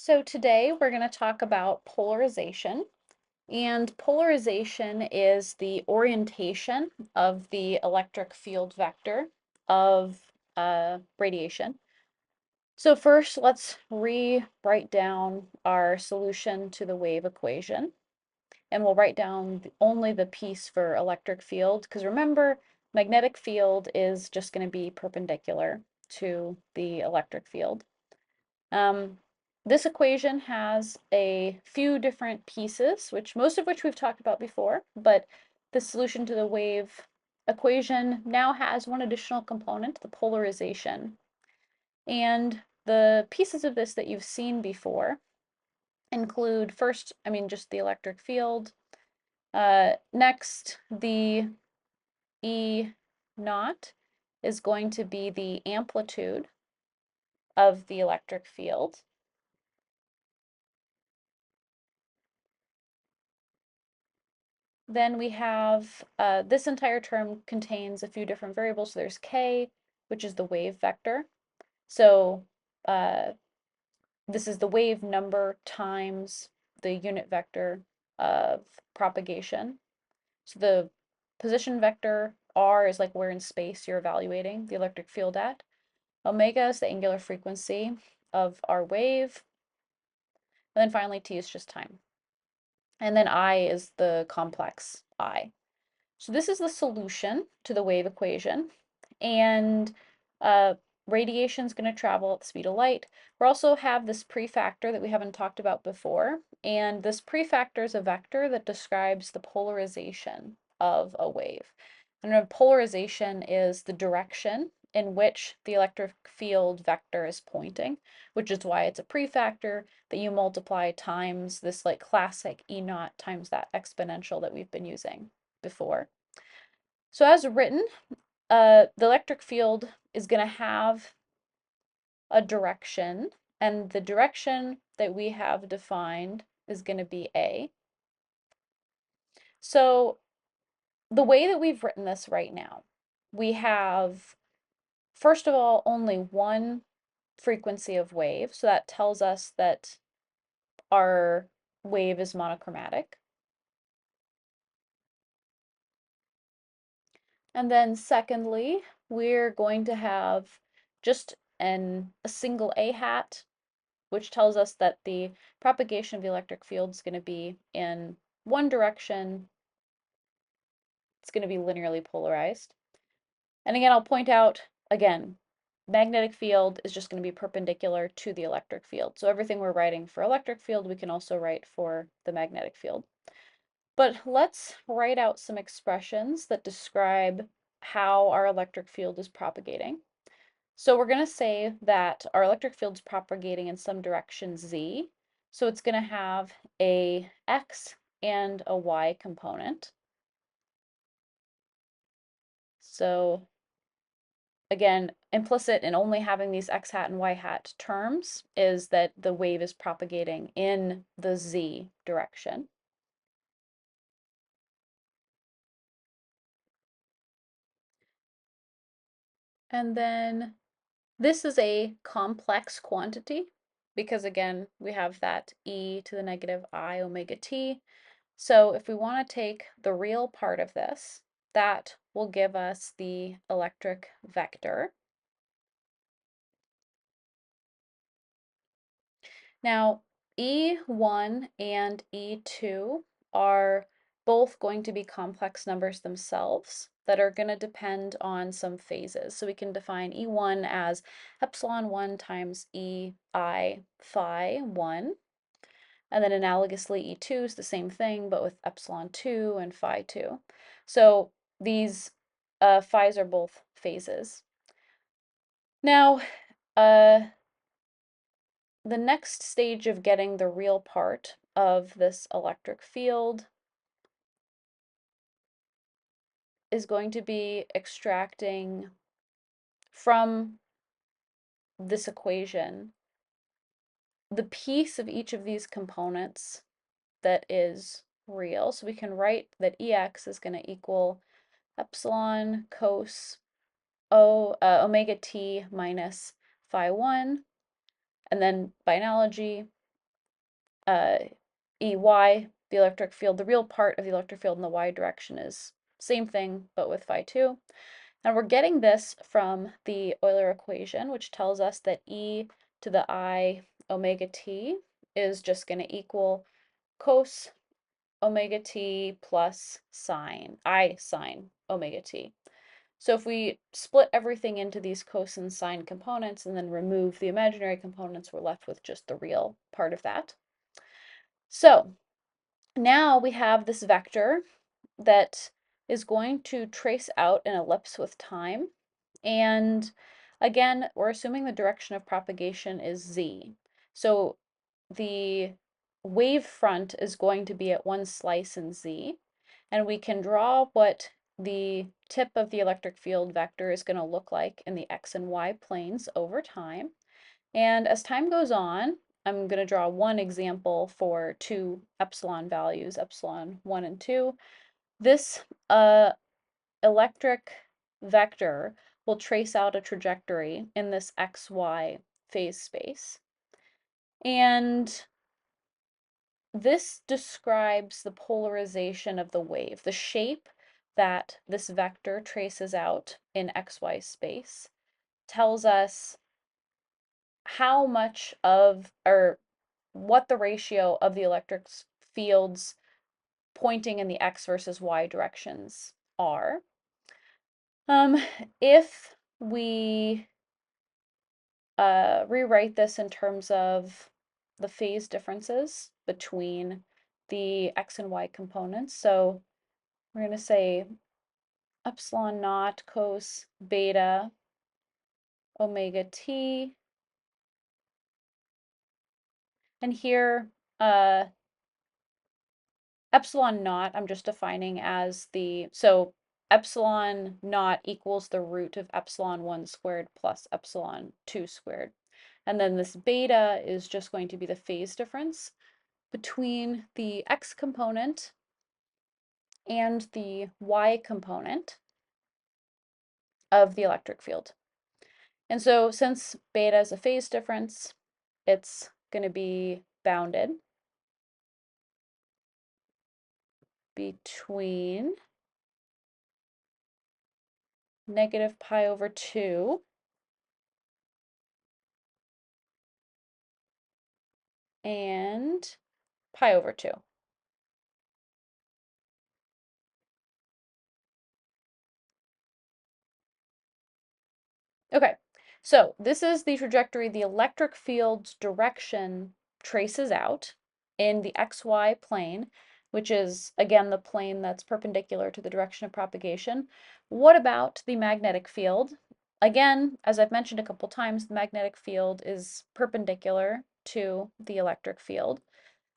So today we're going to talk about polarization. And polarization is the orientation of the electric field vector of radiation. So first, let's rewrite down our solution to the wave equation. And we'll write down only the piece for electric field, because remember, magnetic field is just going to be perpendicular to the electric field. This equation has a few different pieces, most of which we've talked about before, but the solution to the wave equation now has one additional component, the polarization. And the pieces of this that you've seen before include first, just the electric field. Next, the E naught is going to be the amplitude of the electric field. Then we have this entire term contains a few different variables. So there's k, which is the wave vector. So this is the wave number times the unit vector of propagation. So the position vector r is like where in space you're evaluating the electric field at. Omega is the angular frequency of our wave. And then finally t is just time. And then I is the complex I. So this is the solution to the wave equation, and radiation is going to travel at the speed of light. We also have this prefactor that we haven't talked about before, and this prefactor is a vector that describes the polarization of a wave. And a polarization is the direction in which the electric field vector is pointing, which is why it's a prefactor that you multiply times this like classic E naught times that exponential that we've been using before. So as written, the electric field is going to have a direction, and the direction that we have defined is going to be A. So the way that we've written this right now, we have, first of all, only one frequency of wave. So that tells us that our wave is monochromatic. And then secondly, we're going to have just a single A hat, which tells us that the propagation of the electric field is going to be in one direction. It's going to be linearly polarized. And again, I'll point out, again, magnetic field is just going to be perpendicular to the electric field. So everything we're writing for electric field, we can also write for the magnetic field. But let's write out some expressions that describe how our electric field is propagating. So we're going to say that our electric field is propagating in some direction z. So it's going to have a x and a y component. So again, implicit in only having these x hat and y hat terms is that the wave is propagating in the z direction. And then this is a complex quantity because again, we have that e to the negative I omega t. So if we want to take the real part of this, that will give us the electric vector. Now, E1 and E2 are both going to be complex numbers themselves that are going to depend on some phases. So we can define E1 as epsilon 1 times EI phi 1. And then analogously, E2 is the same thing, but with epsilon 2 and phi 2. So these phi's are both phases. Now, the next stage of getting the real part of this electric field is going to be extracting from this equation the piece of each of these components that is real. So we can write that EX is going to equal epsilon cos omega t minus phi 1. And then by analogy, EY, the electric field, the real part of the electric field in the y direction is same thing, but with phi 2. And we're getting this from the Euler equation, which tells us that e to the I omega t is just going to equal cos omega t plus I sine omega t. So if we split everything into these cos and sine components and then remove the imaginary components, we're left with just the real part of that. So now we have this vector that is going to trace out an ellipse with time. And again, we're assuming the direction of propagation is z. So the wave front is going to be at one slice in z. And we can draw what the tip of the electric field vector is going to look like in the x and y planes over time. And as time goes on, I'm going to draw one example for two epsilon values, epsilon 1 and 2. This electric vector will trace out a trajectory in this xy phase space. And this describes the polarization of the wave, the shape that this vector traces out in xy space tells us how much of, or what the ratio of the electric fields pointing in the x versus y directions are. If we rewrite this in terms of the phase differences between the x and y components, so we're going to say epsilon naught cos beta omega t, and here epsilon naught I'm just defining as so epsilon naught equals the root of epsilon 1 squared plus epsilon 2 squared. And then this beta is just going to be the phase difference between the x component and the y component of the electric field. And so since beta is a phase difference, it's going to be bounded between negative pi over 2 and pi over 2. Okay, so this is the trajectory the electric field's direction traces out in the xy plane, which is, again, the plane that's perpendicular to the direction of propagation. What about the magnetic field? Again, as I've mentioned a couple times, the magnetic field is perpendicular to the electric field.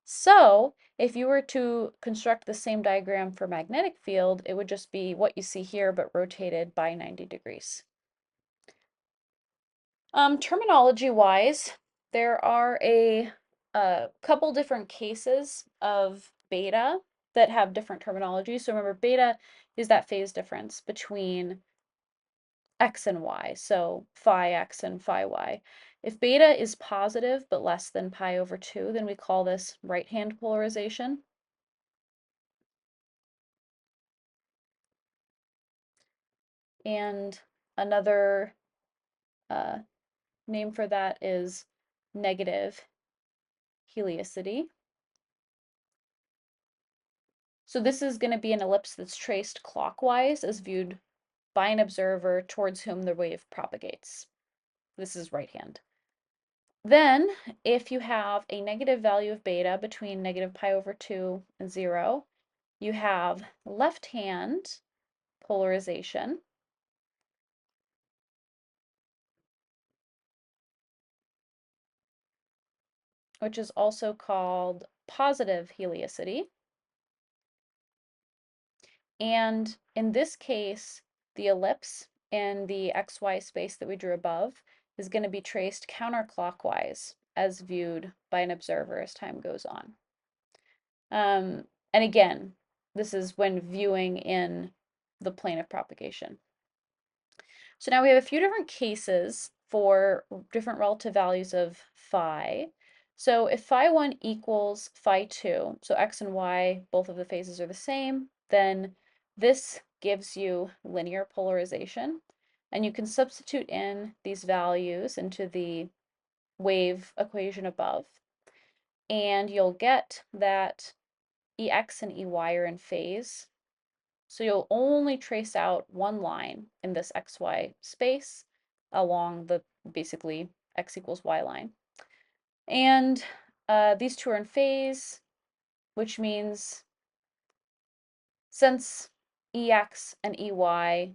So if you were to construct the same diagram for magnetic field, it would just be what you see here, but rotated by 90 degrees. Terminology-wise, there are a couple different cases of beta that have different terminology. So remember, beta is that phase difference between x and y, so phi x and phi y. If beta is positive but less than pi over 2, then we call this right-hand polarization. And another name for that is negative heliacity. So this is going to be an ellipse that's traced clockwise as viewed by an observer towards whom the wave propagates. This is right hand. Then, if you have a negative value of beta between negative pi over 2 and 0, you have left hand polarization, which is also called positive heliacity. And in this case, the ellipse in the xy space that we drew above is going to be traced counterclockwise as viewed by an observer as time goes on. And again, this is when viewing in the plane of propagation. So now we have a few different cases for different relative values of phi. So if phi1 equals phi2, so x and y, both of the phases are the same, then this gives you linear polarization. And you can substitute in these values into the wave equation above, and you'll get that Ex and Ey are in phase. So you'll only trace out one line in this xy space along the basically x equals y line. And these two are in phase, which means since Ex and Ey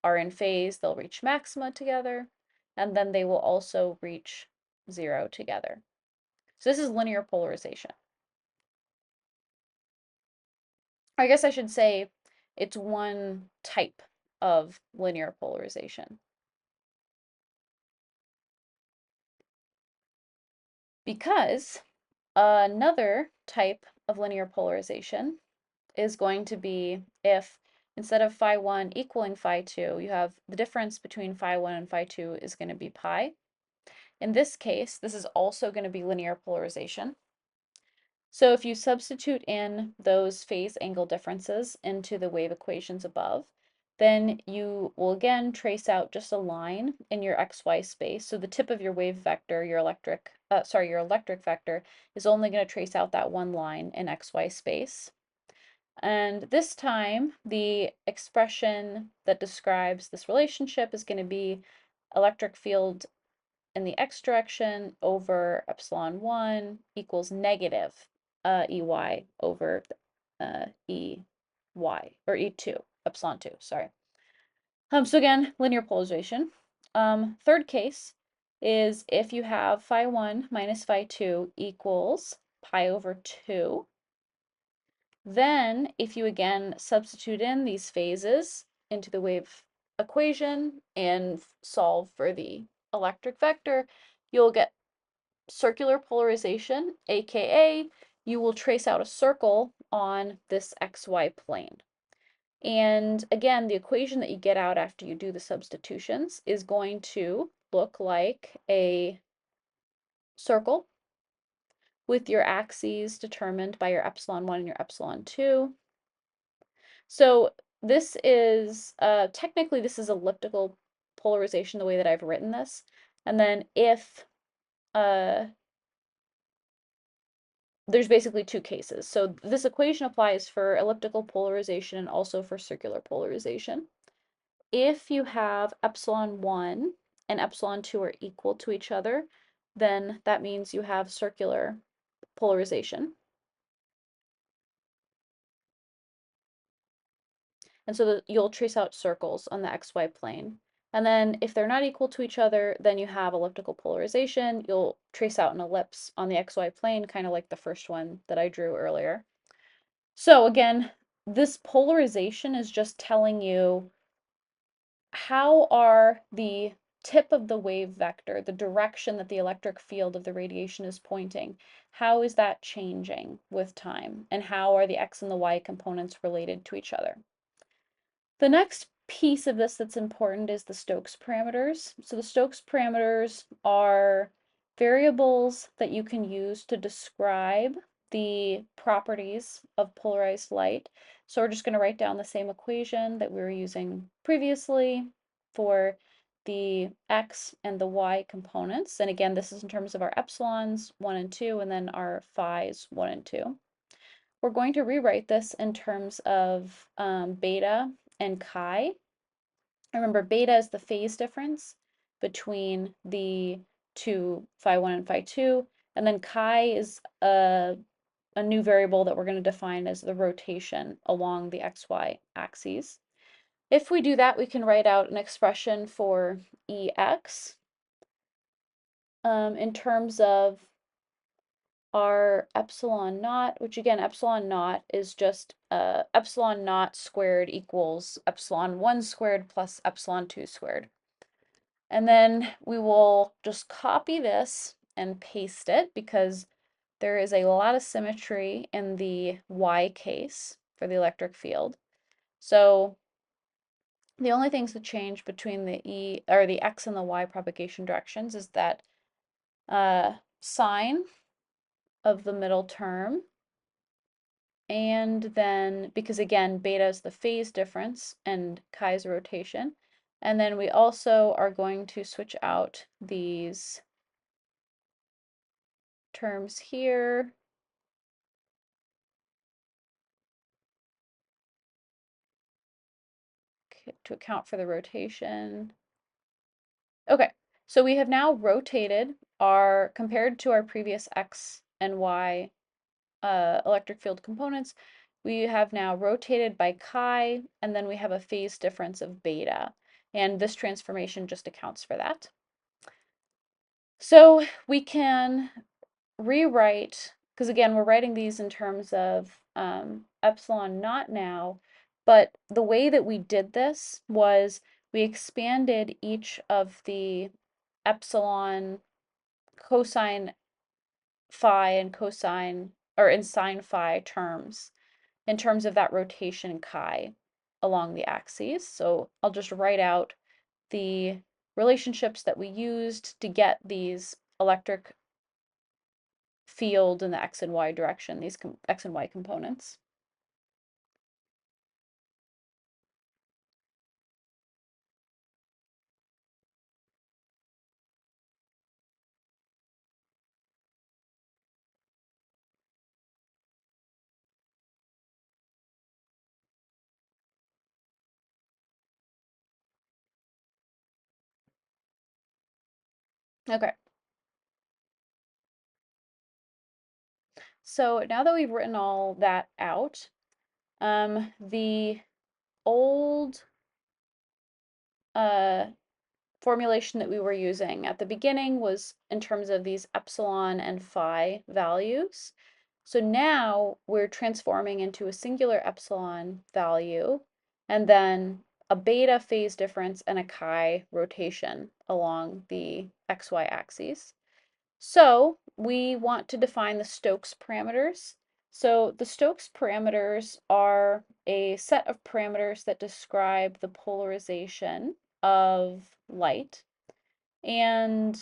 are in phase, they'll reach maxima together, and then they will also reach 0 together. So this is linear polarization. I guess I should say it's one type of linear polarization. Because another type of linear polarization is going to be if instead of phi1 equaling phi2, you have the difference between phi1 and phi2 is going to be pi. In this case, this is also going to be linear polarization. So if you substitute in those phase angle differences into the wave equations above, then you will again trace out just a line in your xy space. So the tip of your wave vector, your electric vector, is only going to trace out that one line in xy space. And this time, the expression that describes this relationship is going to be electric field in the x direction over epsilon 1 equals negative Ey over Ey, or E2, epsilon 2, sorry. So again, linear polarization. Third case is if you have phi1 minus phi2 equals pi over 2, then if you again substitute in these phases into the wave equation and solve for the electric vector, you'll get circular polarization, aka you will trace out a circle on this xy plane. And again, the equation that you get out after you do the substitutions is going to look like a circle with your axes determined by your epsilon 1 and your epsilon 2. So this is, technically this is elliptical polarization the way that I've written this. And then if there's basically two cases. So this equation applies for elliptical polarization and also for circular polarization. If you have epsilon 1 and epsilon 2 are equal to each other, then that means you have circular polarization. And so you'll trace out circles on the xy plane. And then if they're not equal to each other, then you have elliptical polarization. You'll trace out an ellipse on the xy plane, kind of like the first one that I drew earlier. So again, this polarization is just telling you how are the tip of the wave vector, the direction that the electric field of the radiation is pointing, how is that changing with time? And how are the x and the y components related to each other? The next piece of this that's important is the Stokes parameters. So the Stokes parameters are variables that you can use to describe the properties of polarized light. So we're just going to write down the same equation that we were using previously for the x and the y components. And again, this is in terms of our epsilons 1 and 2, and then our phi's 1 and 2. We're going to rewrite this in terms of beta and chi. Remember, beta is the phase difference between the two phi1 and phi2, and then chi is a new variable that we're going to define as the rotation along the xy axes. If we do that, we can write out an expression for Ex in terms of our epsilon naught, which again, epsilon naught is just epsilon naught squared equals epsilon 1 squared plus epsilon 2 squared. And then we will just copy this and paste it because there is a lot of symmetry in the y case for the electric field. So the only things that change between the the x and the y propagation directions is that sine of the middle term. And then, because again, beta is the phase difference and chi is rotation. And then we also are going to switch out these terms here to account for the rotation. Okay, so we have now rotated our, compared to our previous x and y electric field components, we have now rotated by chi, and then we have a phase difference of beta. And this transformation just accounts for that. So we can rewrite, because again, we're writing these in terms of epsilon naught now, but the way that we did this was we expanded each of the epsilon cosine phi and cosine, or in sine phi terms, in terms of that rotation chi along the axes. So I'll just write out the relationships that we used to get these electric field in the x and y direction, these x and y components. Okay. So now that we've written all that out, the old formulation that we were using at the beginning was in terms of these epsilon and phi values. So now we're transforming into a singular epsilon value and then a beta phase difference and a chi rotation along the xy axes. So we want to define the Stokes parameters. So the Stokes parameters are a set of parameters that describe the polarization of light. And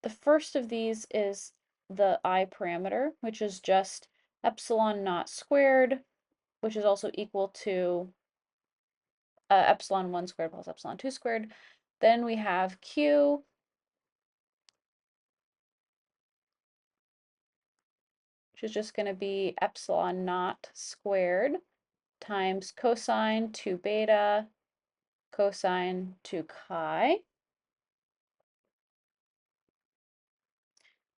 the first of these is the I parameter, which is just epsilon naught squared, which is also equal to epsilon 1 squared plus epsilon 2 squared. Then we have Q, which is just going to be epsilon naught squared times cosine 2 beta cosine 2 chi.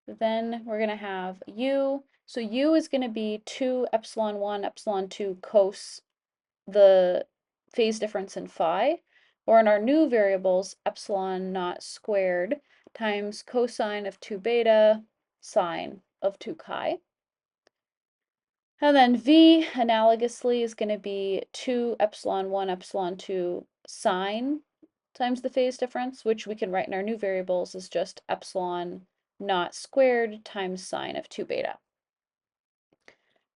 Then we're going to have U. So U is going to be 2 epsilon 1 epsilon 2 cos the phase difference in phi, or in our new variables, epsilon naught squared times cosine of 2 beta sine of 2 chi. And then V, analogously, is going to be 2 epsilon 1 epsilon 2 sine times the phase difference, which we can write in our new variables as just epsilon naught squared times sine of 2 beta.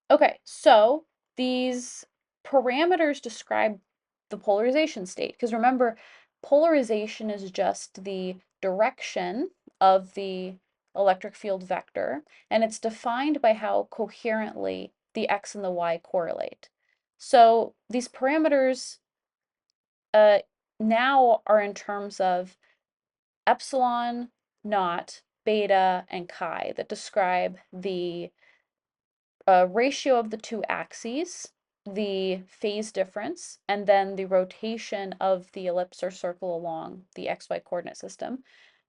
Okay, so these parameters describe the polarization state, because remember, polarization is just the direction of the electric field vector, and it's defined by how coherently the x and the y correlate. So these parameters now are in terms of epsilon, naught, beta, and chi that describe the ratio of the two axes, the phase difference, and then the rotation of the ellipse or circle along the xy coordinate system.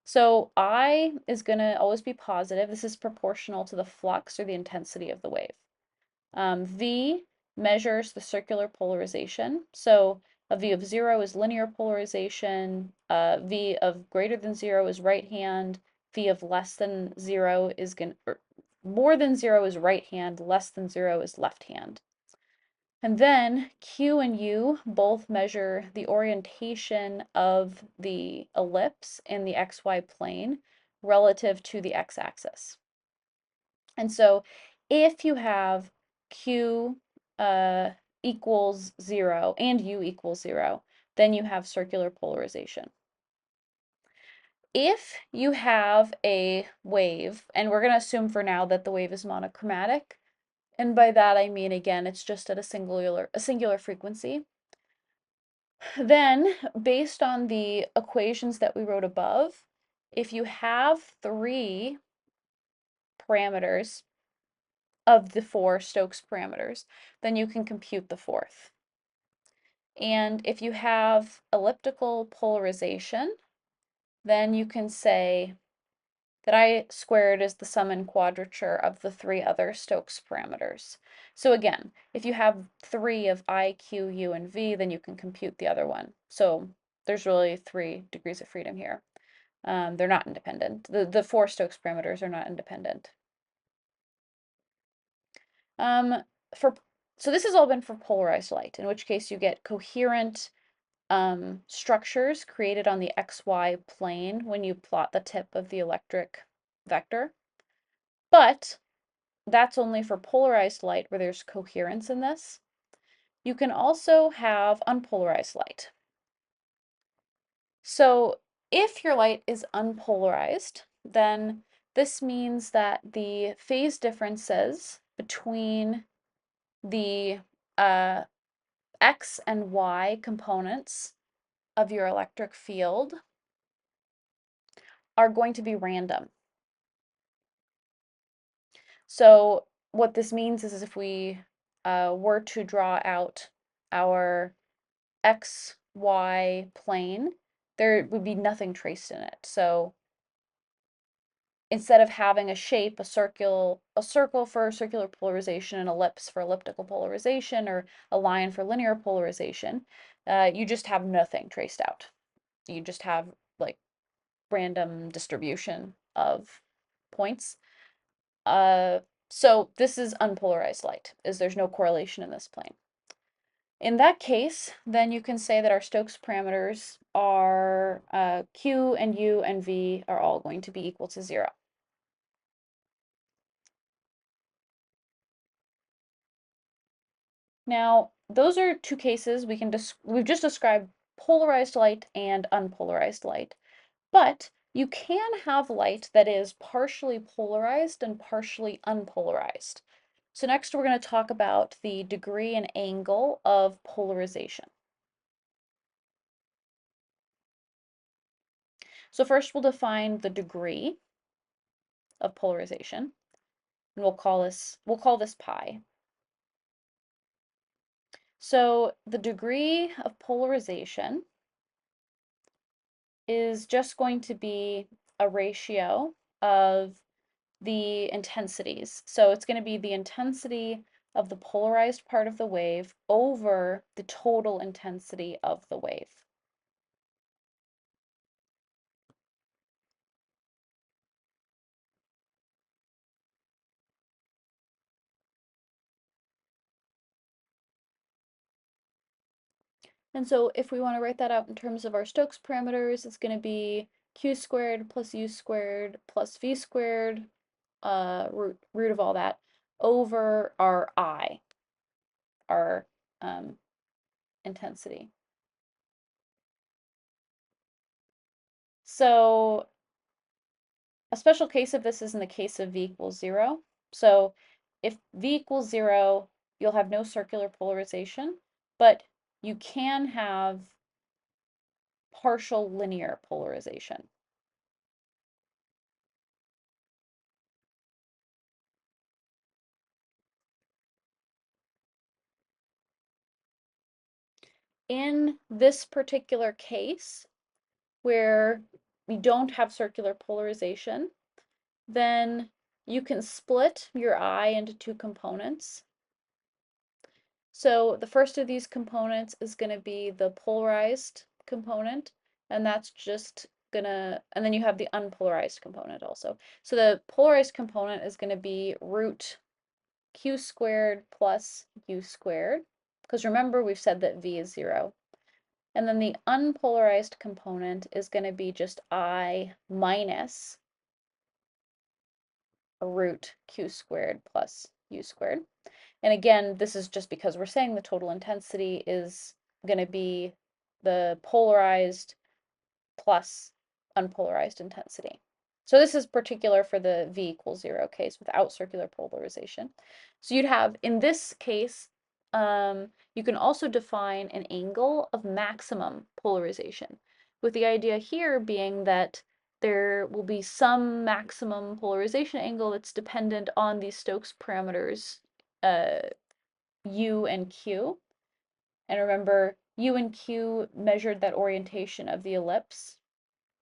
So I is going to always be positive. This is proportional to the flux or the intensity of the wave. V measures the circular polarization. So a V of 0 is linear polarization. V of greater than 0 is right hand. V of less than 0 is going to, more than 0 is right hand, less than 0 is left hand. And then Q and U both measure the orientation of the ellipse in the xy plane relative to the x-axis. And so if you have Q equals 0 and U equals 0, then you have circular polarization. If you have a wave, and we're going to assume for now that the wave is monochromatic, and by that I mean, again, it's just at a singular frequency, then based on the equations that we wrote above, if you have three parameters of the four Stokes parameters, then you can compute the fourth. And if you have elliptical polarization, then you can say that I squared is the sum and quadrature of the three other Stokes parameters. So again, if you have three of I, Q, U, and V, then you can compute the other one. So there's really 3 degrees of freedom here. They're not independent. The four Stokes parameters are not independent. Um, so this has all been for polarized light, in which case you get coherent structures created on the XY plane when you plot the tip of the electric vector. But that's only for polarized light where there's coherence in this. You can also have unpolarized light. So if your light is unpolarized, then this means that the phase differences between the X and Y components of your electric field are going to be random. So what this means is if we were to draw out our XY plane, there would be nothing traced in it. So instead of having a shape, a circle for circular polarization, an ellipse for elliptical polarization, or a line for linear polarization, you just have nothing traced out. You just have like random distribution of points. So this is unpolarized light, is there's no correlation in this plane. In that case, then you can say that our Stokes parameters are Q and U and V are all going to be equal to 0. Now, those are two cases we've just described polarized light and unpolarized light. But you can have light that is partially polarized and partially unpolarized. So next we're going to talk about the degree and angle of polarization. So first we'll define the degree of polarization, and we'll call this pi. So the degree of polarization is just going to be a ratio of the intensities. So it's going to be the intensity of the polarized part of the wave over the total intensity of the wave. And so if we want to write that out in terms of our Stokes parameters, it's going to be q squared plus u squared plus v squared, root of all that, over our I, our intensity. So a special case of this is in the case of v equals 0. So if v equals 0, you'll have no circular polarization, but you can have partial linear polarization. In this particular case, where we don't have circular polarization, then you can split your I into two components. So the first of these components is going to be the polarized component, and that's just gonna, and then you have the unpolarized component also. So the polarized component is going to be root q squared plus u squared, because remember we've said that v is 0. And then the unpolarized component is going to be just I minus a root q squared plus u squared. And again, this is just because we're saying the total intensity is going to be the polarized plus unpolarized intensity. So this is particular for the V equals 0 case without circular polarization. So you'd have, in this case, you can also define an angle of maximum polarization, with the idea here being that there will be some maximum polarization angle that's dependent on these Stokes parameters, U and Q. And remember, U and Q measured that orientation of the ellipse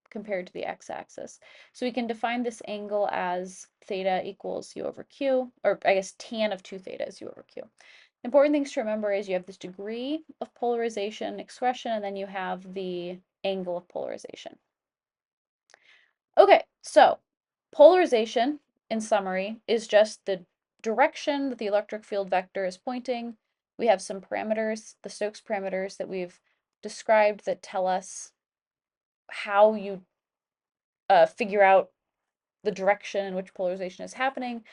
compared to the x-axis. So we can define this angle as theta equals U over Q, or I guess tan of 2 theta is U over Q. Important things to remember is you have this degree of polarization expression, and then you have the angle of polarization. Okay, so polarization, in summary, is just the direction that the electric field vector is pointing. We have some parameters, the Stokes parameters that we've described, that tell us how you figure out the direction in which polarization is happening.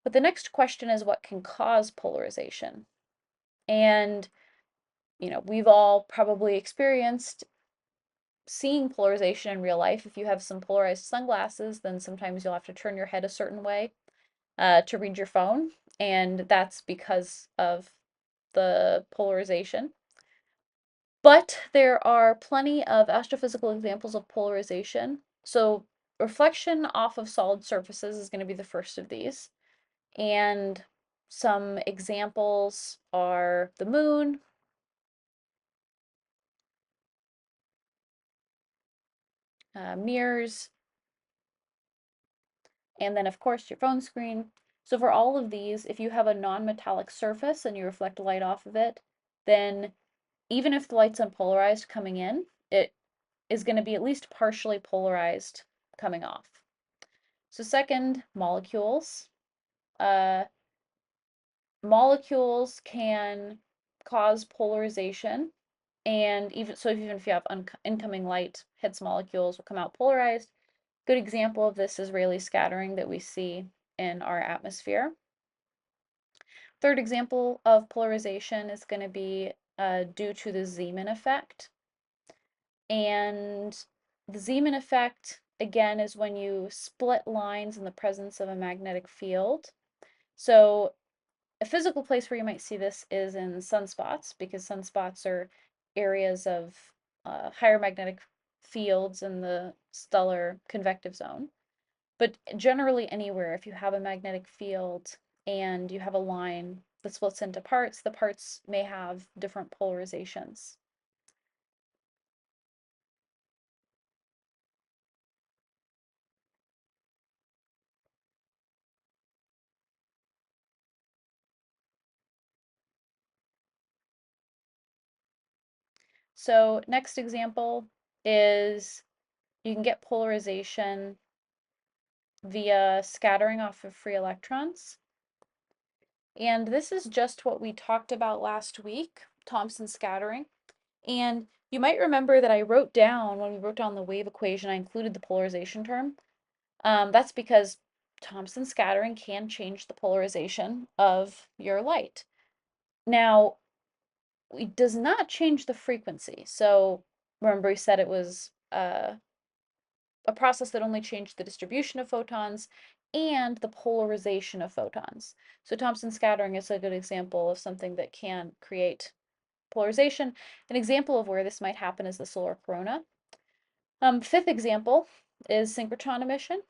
But the next question is what can cause polarization? And, we've all probably experienced seeing polarization in real life. If you have some polarized sunglasses, then sometimes you'll have to turn your head a certain way to read your phone, and that's because of the polarization. But there are plenty of astrophysical examples of polarization. So reflection off of solid surfaces is going to be the first of these. And some examples are the moon, mirrors, and then of course your phone screen. So for all of these, if you have a non-metallic surface and you reflect light off of it, then even if the light's unpolarized coming in, it is going to be at least partially polarized coming off. So second, molecules. Uh, molecules can cause polarization, and even if you have incoming light hits molecules, will come out polarized. Good example of this is Rayleigh scattering that we see in our atmosphere. Third example of polarization is going to be due to the Zeeman effect. And the Zeeman effect, again, is when you split lines in the presence of a magnetic field. So a physical place where you might see this is in sunspots, because sunspots are areas of higher magnetic fields in the stellar convective zone. But generally anywhere, if you have a magnetic field and you have a line that splits into parts, the parts may have different polarizations. So next example is you can get polarization via scattering off of free electrons. And this is just what we talked about last week, Thomson scattering. And you might remember that I wrote down, when we wrote down the wave equation, I included the polarization term. That's because Thomson scattering can change the polarization of your light. Now, it does not change the frequency. So remember we said it was a process that only changed the distribution of photons and the polarization of photons. So Thomson scattering is a good example of something that can create polarization. An example of where this might happen is the solar corona. Fifth example is synchrotron emission.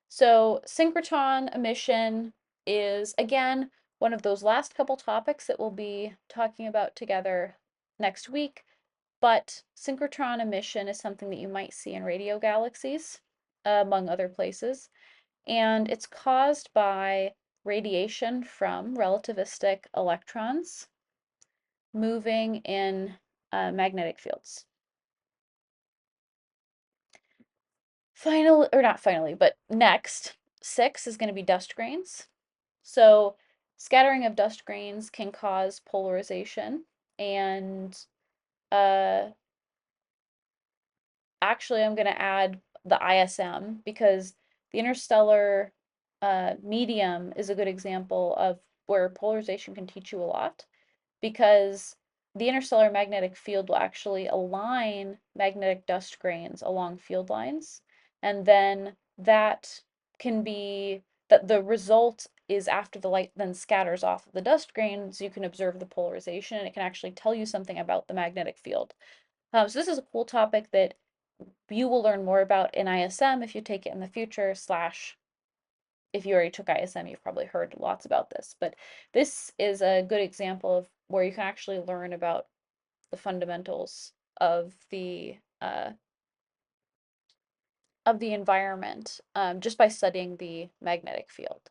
So synchrotron emission is, again, one of those last couple topics that we'll be talking about together next week. But synchrotron emission is something that you might see in radio galaxies, among other places. And it's caused by radiation from relativistic electrons moving in magnetic fields. Finally, or not finally, but next, 6 is going to be dust grains. So scattering of dust grains can cause polarization, and actually I'm going to add the ISM because the interstellar medium is a good example of where polarization can teach you a lot, because the interstellar magnetic field will actually align magnetic dust grains along field lines, and then that can be that the result is after the light then scatters off of the dust grains, you can observe the polarization, and it can actually tell you something about the magnetic field. So this is a cool topic that you will learn more about in ISM if you take it in the future, slash if you already took ISM, you've probably heard lots about this, but this is a good example of where you can actually learn about the fundamentals of the environment just by studying the magnetic field.